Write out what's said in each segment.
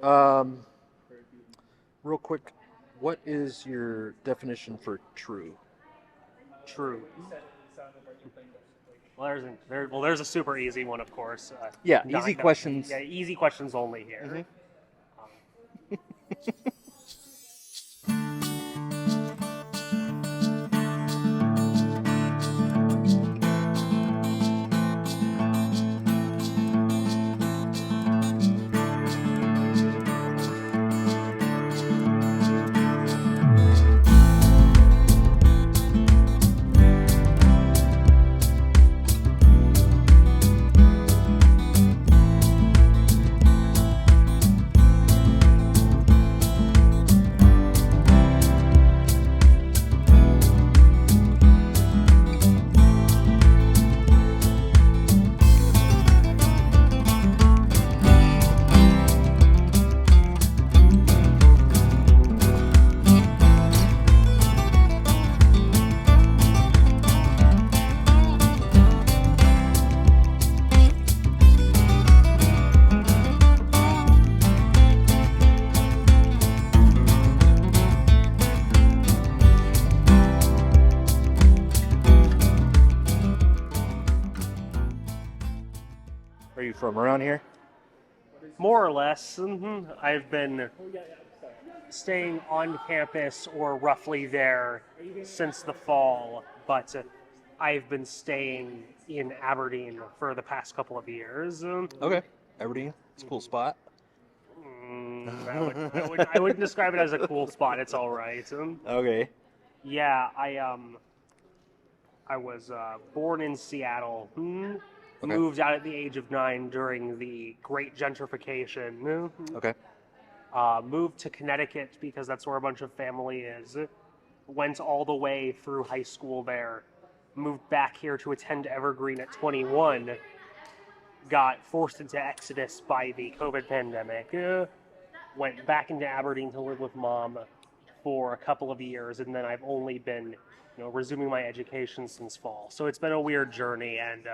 Um, real quick, what is your definition for true? True. Well, there's a super easy one, of course. Yeah, easy questions. Yeah, easy questions only here. Mhm. Are you from around here? More or less. I've been staying on campus or roughly there since the fall, but I've been staying in Aberdeen for the past couple of years. Okay. Aberdeen. It's a cool spot. I wouldn't describe it as a cool spot. It's all right. Okay. Yeah, I was born in Seattle. Okay. Moved out at the age of 9 during the Great Gentrification. Okay. Moved to Connecticut because that's where a bunch of family is. Went all the way through high school there. Moved back here to attend Evergreen at 21. Got forced into Exodus by the COVID pandemic. Went back into Aberdeen to live with mom for a couple of years, and then I've only been, resuming my education since fall. So it's been a weird journey, and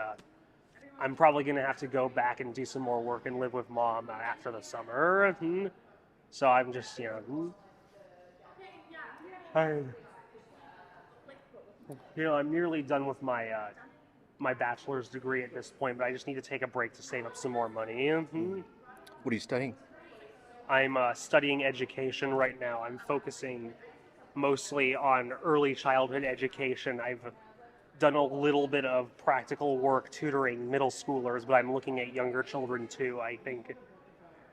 I'm probably going to have to go back and do some more work and live with mom after the summer. So I'm just, I'm nearly done with my my bachelor's degree at this point, but I just need to take a break to save up some more money. What are you studying? I'm studying education right now. I'm focusing mostly on early childhood education. I've done a little bit of practical work tutoring middle schoolers, but I'm looking at younger children too. I think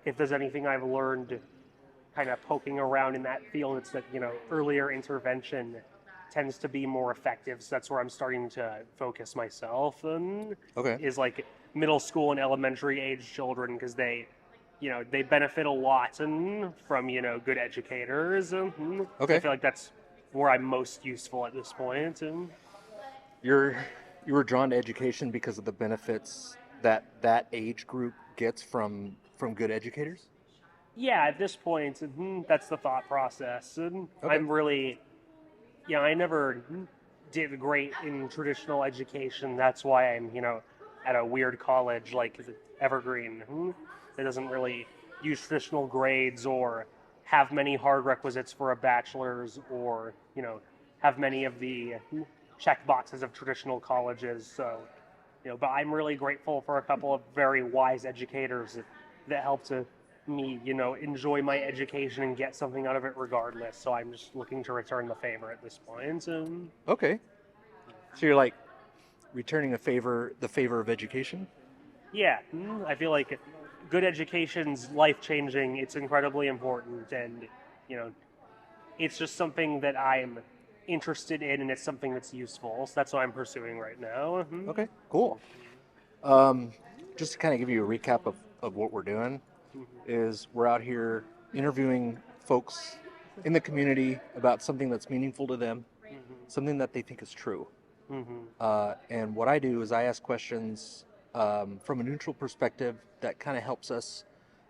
if there's anything I've learned kind of poking around in that field, it's that, earlier intervention tends to be more effective. So that's where I'm starting to focus myself. Okay. Is like middle school and elementary age children, because they benefit a lot from, good educators. Okay. I feel like that's where I'm most useful at this point. You were drawn to education because of the benefits that age group gets from good educators? Yeah, at this point, that's the thought process. And Okay. I'm really, I never did great in traditional education. That's why I'm, at a weird college like Evergreen. It doesn't really use traditional grades or have many hard requisites for a bachelor's, or, have many of the check boxes of traditional colleges. So, but I'm really grateful for a couple of very wise educators that helped me, enjoy my education and get something out of it regardless. So I'm just looking to return the favor at this point. Okay. So you're like returning the favor of education? Yeah, I feel like good education's life-changing. It's incredibly important, and, it's just something that I'm interested in, and it's something that's useful. So that's what I'm pursuing right now. Okay, cool. Just to kind of give you a recap of what we're doing, is we're out here interviewing folks in the community about something that's meaningful to them, something that they think is true. And what I do is I ask questions from a neutral perspective that kind of helps us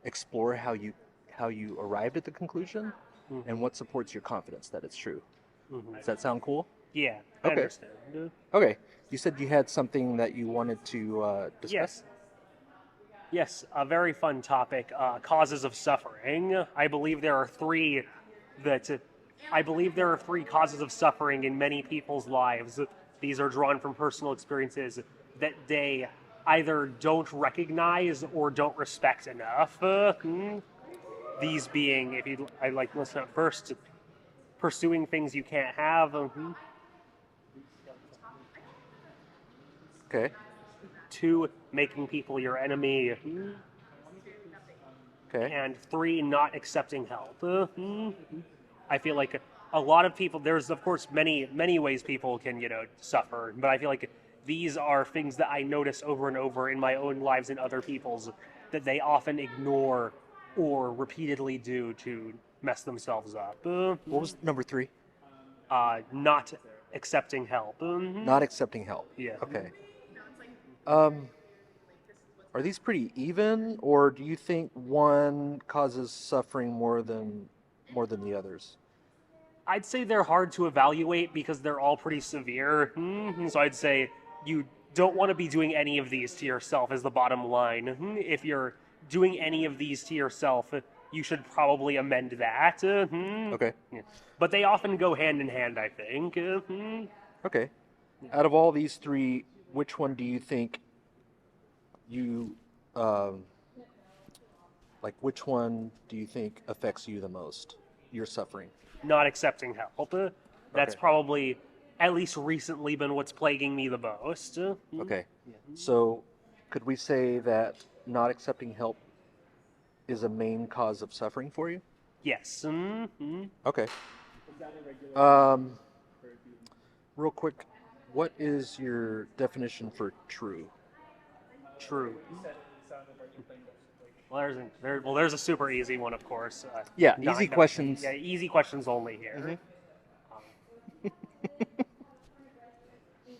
explore how you arrived at the conclusion and what supports your confidence that it's true. Does that sound cool? Yeah, I understand. Okay. You said you had something that you wanted to discuss? Yes. Yes, a very fun topic. Causes of suffering. I believe there are three that I believe there are three causes of suffering in many people's lives. These are drawn from personal experiences that they either don't recognize or don't respect enough. These being, if you, I like listen up first, pursuing things you can't have. Okay. Two, making people your enemy. Okay. And three, not accepting help. I feel like a lot of people, there's of course many ways people can, suffer, but I feel like these are things that I notice over and over in my own lives and other people's that they often ignore or repeatedly do to mess themselves up. What was number 3? Not accepting help. Not accepting help. Yeah. Okay. Are these pretty even, or do you think one causes suffering more than the others? I'd say they're hard to evaluate because they're all pretty severe. So I'd say you don't want to be doing any of these to yourself is the bottom line. If you're doing any of these to yourself, you should probably amend that. Okay. Yeah. But they often go hand in hand, I think. Okay. Out of all these 3, which one do you think you which one do you think affects you the most? Your suffering. Not accepting help. That's Okay. probably, at least recently, been what's plaguing me the most. Okay. So, could we say that not accepting help is a main cause of suffering for you? Yes. Okay. Real quick, what is your definition for true? True. Well, there's a super easy one, of course. Yeah, easy questions. Yeah, easy questions only here.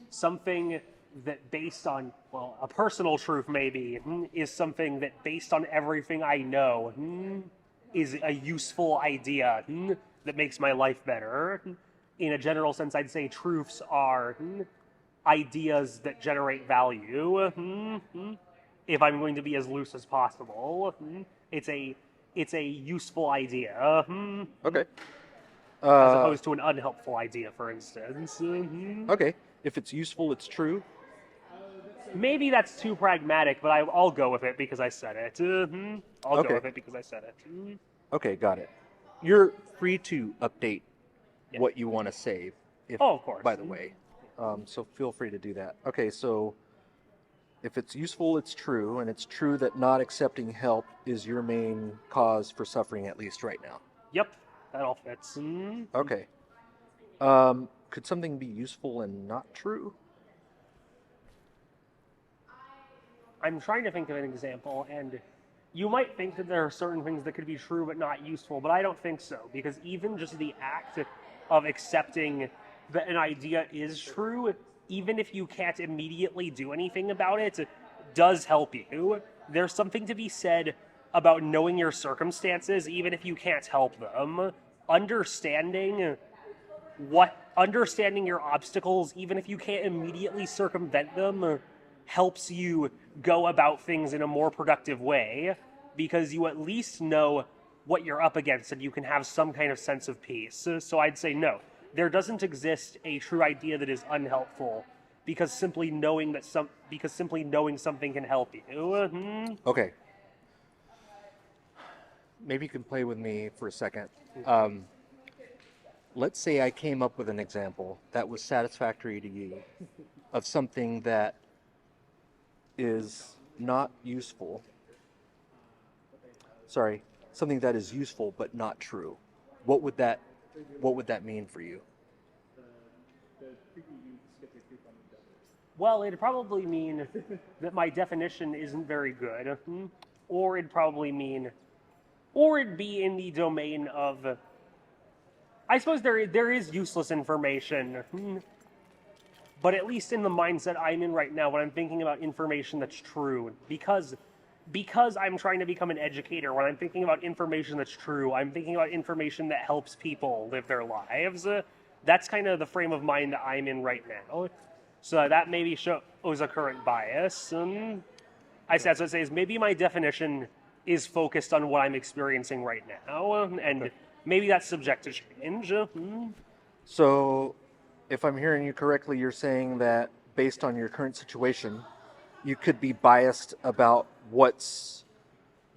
Something that based on, well, a personal truth maybe, is something that based on everything I know, is a useful idea that makes my life better. In a general sense, I'd say truths are ideas that generate value. If I'm going to be as loose as possible, it's a useful idea. Okay. As opposed to an unhelpful idea, for instance. Okay. If it's useful, it's true. Maybe that's too pragmatic, but I'll go with it because I said it. I'll Okay. go with it because I said it. Okay, got it. You're free to update what you want to save. Oh, of course. By the way, so feel free to do that. Okay, so if it's useful, it's true, and it's true that not accepting help is your main cause for suffering, at least right now. Yep, that all fits. Okay. Could something be useful and not true? I'm trying to think of an example, and you might think that there are certain things that could be true but not useful, but I don't think so, because even just the act of accepting that an idea is true, even if you can't immediately do anything about it, does help you. There's something to be said about knowing your circumstances, even if you can't help them. Understanding your obstacles, even if you can't immediately circumvent them, helps you go about things in a more productive way, because you at least know what you're up against and you can have some kind of sense of peace. So I'd say no. There doesn't exist a true idea that is unhelpful because simply knowing something can help you. Okay. Maybe you can play with me for a second. Let's say I came up with an example that was satisfactory to you of something that is not useful. Sorry, something that is useful but not true. What would that mean for you? Well, it'd probably mean that my definition isn't very good, or it'd be in the domain of, I suppose there is useless information, but at least in the mindset I'm in right now, when I'm thinking about information that's true, because I'm trying to become an educator, when I'm thinking about information that's true, I'm thinking about information that helps people live their lives. That's kind of the frame of mind that I'm in right now. So that maybe shows a current bias. I say that's what I say is maybe my definition is focused on what I'm experiencing right now, and maybe that's subject to change. So, if I'm hearing you correctly, you're saying that based on your current situation, you could be biased about what's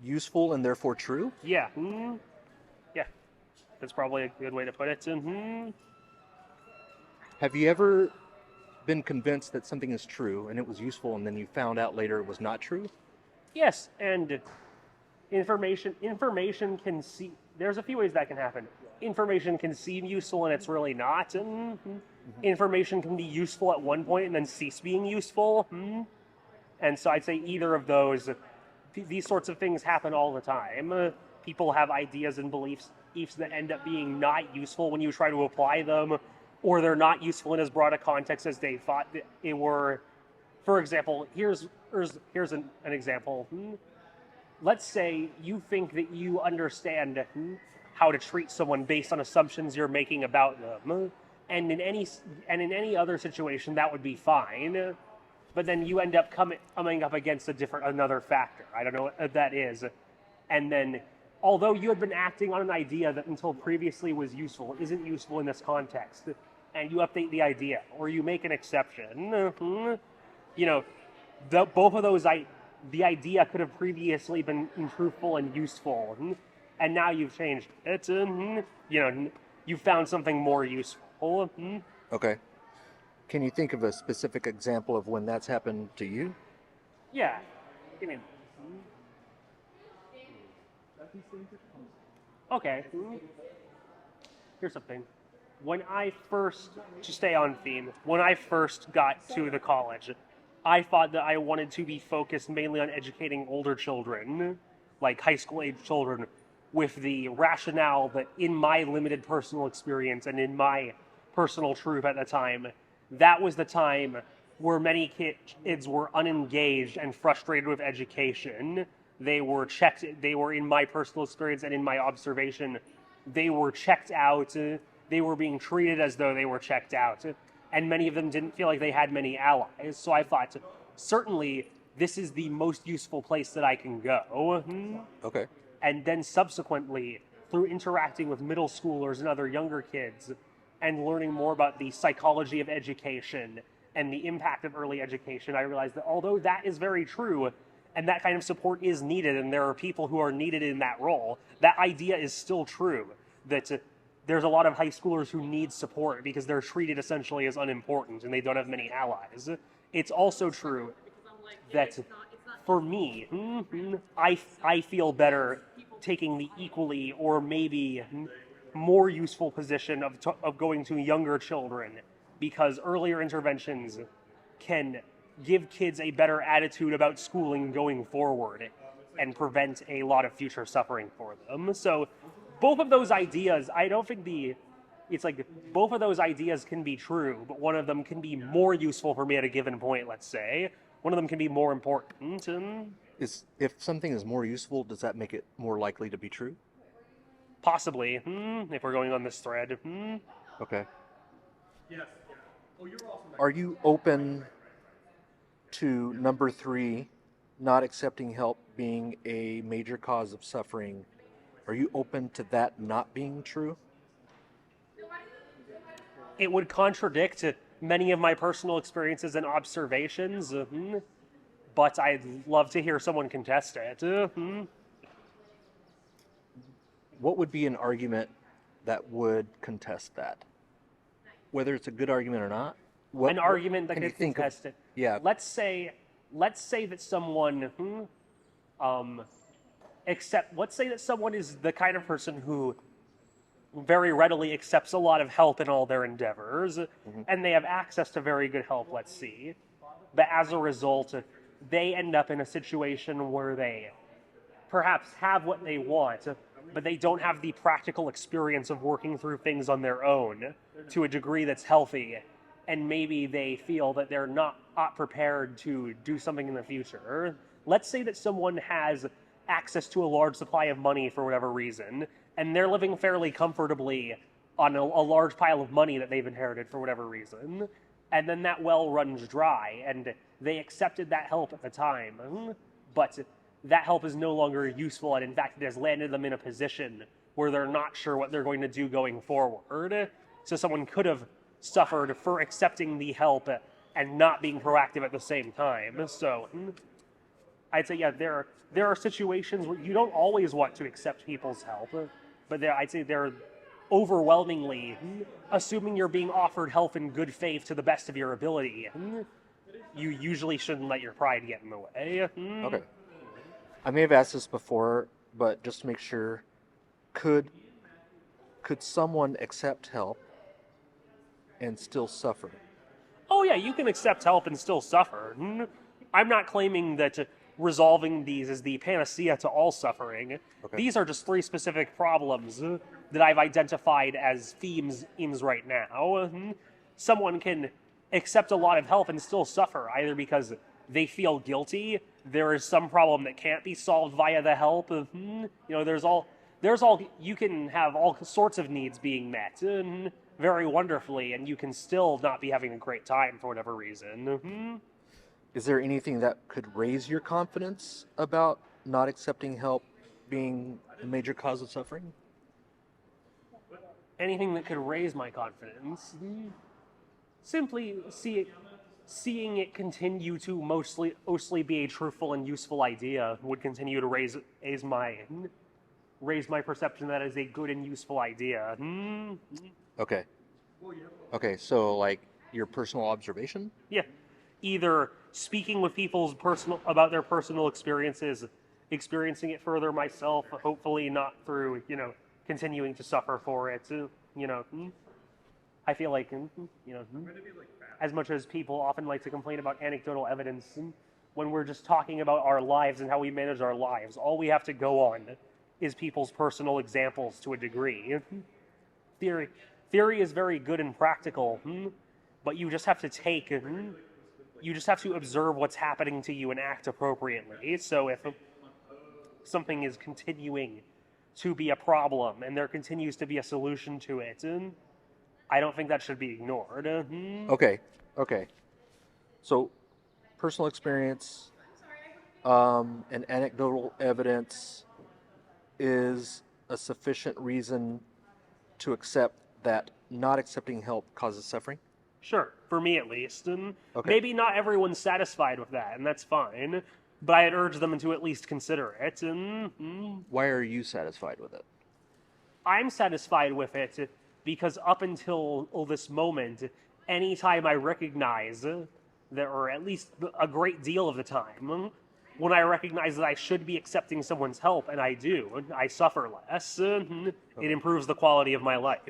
useful and therefore true? Yeah. Yeah. That's probably a good way to put it. Have you ever been convinced that something is true and it was useful and then you found out later it was not true? Yes, and information can see. There's a few ways that can happen. Information can seem useful and it's really not. Information can be useful at one point and then cease being useful. And so I'd say either of those. These sorts of things happen all the time. People have ideas and beliefs that end up being not useful when you try to apply them, or they're not useful in as broad a context as they thought they were. For example, here's an example. Let's say you think that you understand how to treat someone based on assumptions you're making about them, and in any other situation that would be fine. But then you end up coming up against another factor. I don't know what that is. And then, although you had been acting on an idea that until previously was useful, isn't useful in this context, and you update the idea, or you make an exception, both of those, the idea could have previously been truthful and useful, and now you've changed it. You found something more useful. Okay. Can you think of a specific example of when that's happened to you? Yeah. I mean, okay. Here's something. To stay on theme, when I first got to the college, I thought that I wanted to be focused mainly on educating older children, like high school age children, with the rationale that in my limited personal experience and in my personal truth at the time, that was the time where many kids were unengaged and frustrated with education. They were in my personal experience and in my observation, they were checked out. They were being treated as though they were checked out. And many of them didn't feel like they had many allies. So I thought, certainly, this is the most useful place that I can go. Okay. And then subsequently, through interacting with middle schoolers and other younger kids, and learning more about the psychology of education and the impact of early education, I realized that although that is very true, and that kind of support is needed, and there are people who are needed in that role, that idea is still true, that there's a lot of high schoolers who need support because they're treated essentially as unimportant and they don't have many allies. It's also true that for me, I feel better taking the equally or maybe more useful position of going to younger children, because earlier interventions can give kids a better attitude about schooling going forward and prevent a lot of future suffering for them. So both of those ideas, I don't think it's like both of those ideas can be true, but one of them can be more useful for me at a given point, let's say. One of them can be more important. If something is more useful, does that make it more likely to be true? Possibly, if we're going on this thread. Okay. Are you open to number 3, not accepting help being a major cause of suffering? Are you open to that not being true? It would contradict many of my personal experiences and observations, but I'd love to hear someone contest it. What would be an argument that would contest that? Whether it's a good argument or not? An argument that could contest it. Yeah. Let's say that someone let's say that someone is the kind of person who very readily accepts a lot of help in all their endeavors, and they have access to very good help, let's see. But as a result, they end up in a situation where they perhaps have what they want, but they don't have the practical experience of working through things on their own to a degree that's healthy, and maybe they feel that they're not prepared to do something in the future. Let's say that someone has access to a large supply of money for whatever reason, and they're living fairly comfortably on a large pile of money that they've inherited for whatever reason, and then that well runs dry, and they accepted that help at the time. but that help is no longer useful, and in fact, it has landed them in a position where they're not sure what they're going to do going forward. So someone could have suffered for accepting the help and not being proactive at the same time. So I'd say, yeah, there are situations where you don't always want to accept people's help, but I'd say they're overwhelmingly, assuming you're being offered help in good faith to the best of your ability, you usually shouldn't let your pride get in the way. Okay. I may have asked this before, but just to make sure, could someone accept help and still suffer? Oh yeah, you can accept help and still suffer. I'm not claiming that resolving these is the panacea to all suffering. Okay. These are just 3 specific problems that I've identified as themes right now. Someone can accept a lot of help and still suffer, either because they feel guilty, there is some problem that can't be solved via the help. You can have all sorts of needs being met very wonderfully, and you can still not be having a great time for whatever reason. Is there anything that could raise your confidence about not accepting help being a major cause of suffering? Anything that could raise my confidence? Simply seeing it continue to mostly be a truthful and useful idea would continue to raise my perception that is a good and useful idea. Okay. Okay, so like your personal observation? Yeah. Either speaking with people about their personal experiences, experiencing it further myself, hopefully not through, continuing to suffer for it. I feel like, as much as people often like to complain about anecdotal evidence, when we're just talking about our lives and how we manage our lives, all we have to go on is people's personal examples to a degree. Theory is very good and practical, but you just have to observe what's happening to you and act appropriately. So if something is continuing to be a problem and there continues to be a solution to it, I don't think that should be ignored. Okay. So personal experience and anecdotal evidence is a sufficient reason to accept that not accepting help causes suffering? Sure, for me at least. Okay. Maybe not everyone's satisfied with that, and that's fine. But I'd urge them to at least consider it. Why are you satisfied with it? I'm satisfied with it because up until this moment, anytime I recognize that, or at least a great deal of the time, when I recognize that I should be accepting someone's help, and I do, I suffer less. It improves the quality of my life.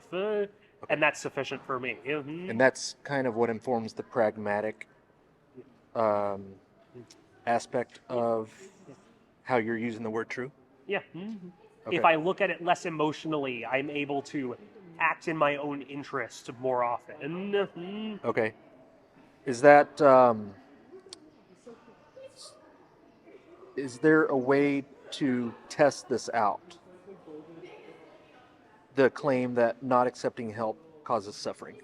And that's sufficient for me. And that's kind of what informs the pragmatic aspect of how you're using the word true? Yeah. Okay. If I look at it less emotionally, I'm able to act in my own interest more often. Okay. Is that, is there a way to test this out? The claim that not accepting help causes suffering?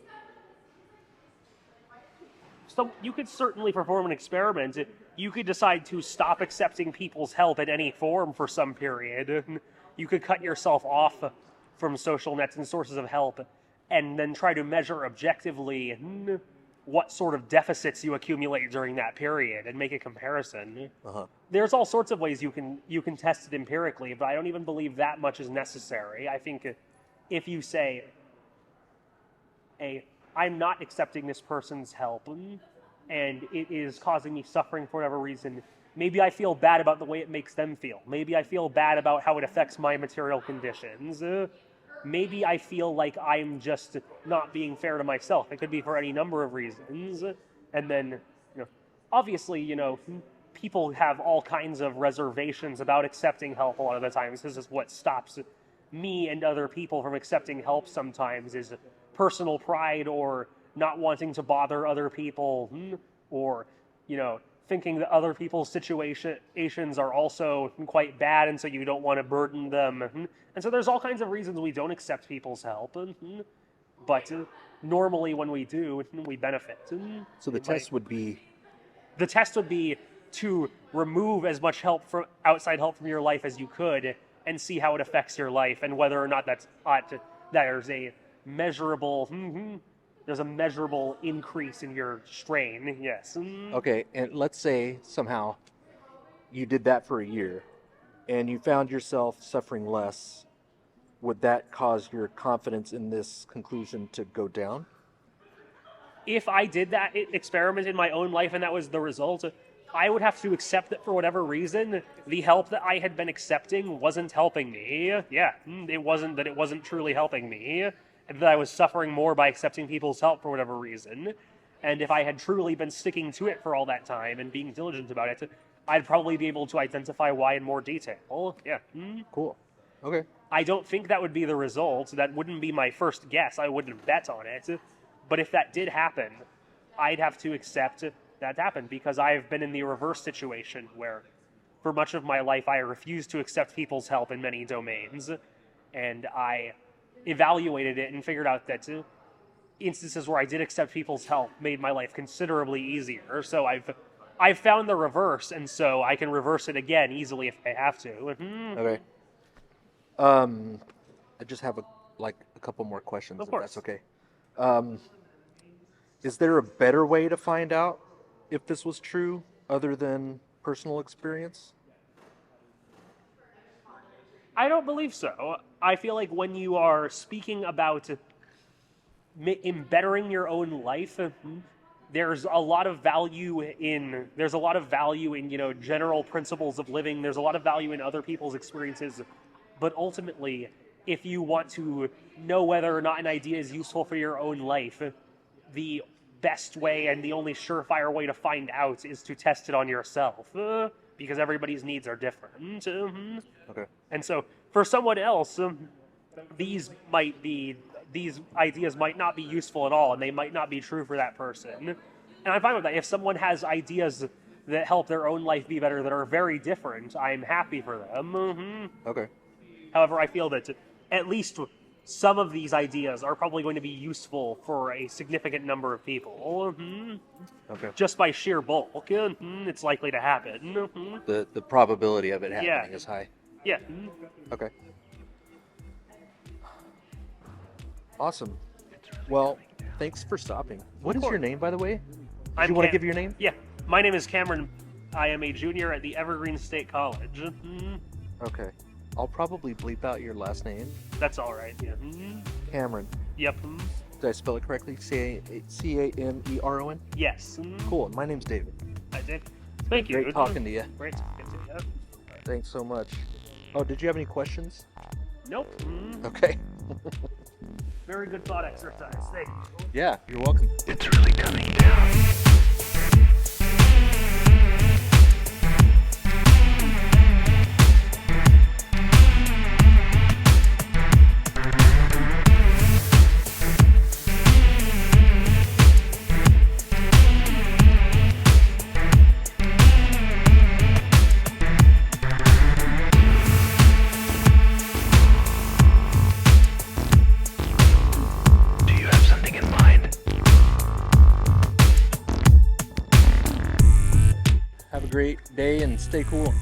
So you could certainly perform an experiment. You could decide to stop accepting people's help in any form for some period. You could cut yourself off from social nets and sources of help, and then try to measure objectively what sort of deficits you accumulate during that period and make a comparison. There's all sorts of ways you can test it empirically, but I don't even believe that much is necessary. I think if you say, I'm not accepting this person's help, and it is causing me suffering for whatever reason, maybe I feel bad about the way it makes them feel. Maybe I feel bad about how it affects my material conditions. Maybe I feel like I'm just not being fair to myself. It could be for any number of reasons. And then, obviously, people have all kinds of reservations about accepting help a lot of the times. This is what stops me and other people from accepting help sometimes, is personal pride, or not wanting to bother other people, or, thinking that other people's situations are also quite bad, and so you don't want to burden them. And so there's all kinds of reasons we don't accept people's help. But normally when we do, we benefit. So the test would be... The test would be to remove as much help from outside help from your life as you could and see how it affects your life and whether or not there's a measurable increase in your strain. Yes. Okay, and let's say somehow you did that for a year and you found yourself suffering less. Would that cause your confidence in this conclusion to go down? If I did that experiment in my own life and that was the result, I would have to accept that for whatever reason, the help that I had been accepting wasn't helping me. Yeah, it wasn't truly helping me. And that I was suffering more by accepting people's help for whatever reason. And if I had truly been sticking to it for all that time and being diligent about it, I'd probably be able to identify why in more detail. Yeah. Cool. Okay. I don't think that would be the result. That wouldn't be my first guess. I wouldn't bet on it. But if that did happen, I'd have to accept that happened because I've been in the reverse situation where for much of my life I refused to accept people's help in many domains. And I evaluated it and figured out that instances where I did accept people's help made my life considerably easier. So I've found the reverse, and so I can reverse it again easily if I have to. Okay. I just have a couple more questions, Of if course. that's okay. Is there a better way to find out if this was true other than personal experience? I don't believe so. I feel like when you are speaking about bettering your own life, there's a lot of value in general principles of living. There's a lot of value in other people's experiences, but ultimately, if you want to know whether or not an idea is useful for your own life, the best way and the only surefire way to find out is to test it on yourself, because everybody's needs are different. Okay. And so, for someone else, these ideas might not be useful at all, and they might not be true for that person. And I'm fine with that. If someone has ideas that help their own life be better that are very different, I'm happy for them. Okay. However, I feel that at least some of these ideas are probably going to be useful for a significant number of people. Okay. Just by sheer bulk, it's likely to happen. The probability of it happening is high. Yeah. Okay. Awesome. Well, thanks for stopping. What is your name, by the way? Do you want to give your name? Yeah. My name is Cameron. I am a junior at the Evergreen State College. Okay. I'll probably bleep out your last name. That's all right. Yeah. Cameron. Yep. Did I spell it correctly? Cameron? Yes. Cool. My name's David. I did. Thank you. Great talking to you. Great talking to you. Thanks so much. Oh, did you have any questions? Nope. Okay. Very good thought exercise. Thank you. Yeah, you're welcome. It's really coming down. Do you have something in mind? Have a great day and stay cool.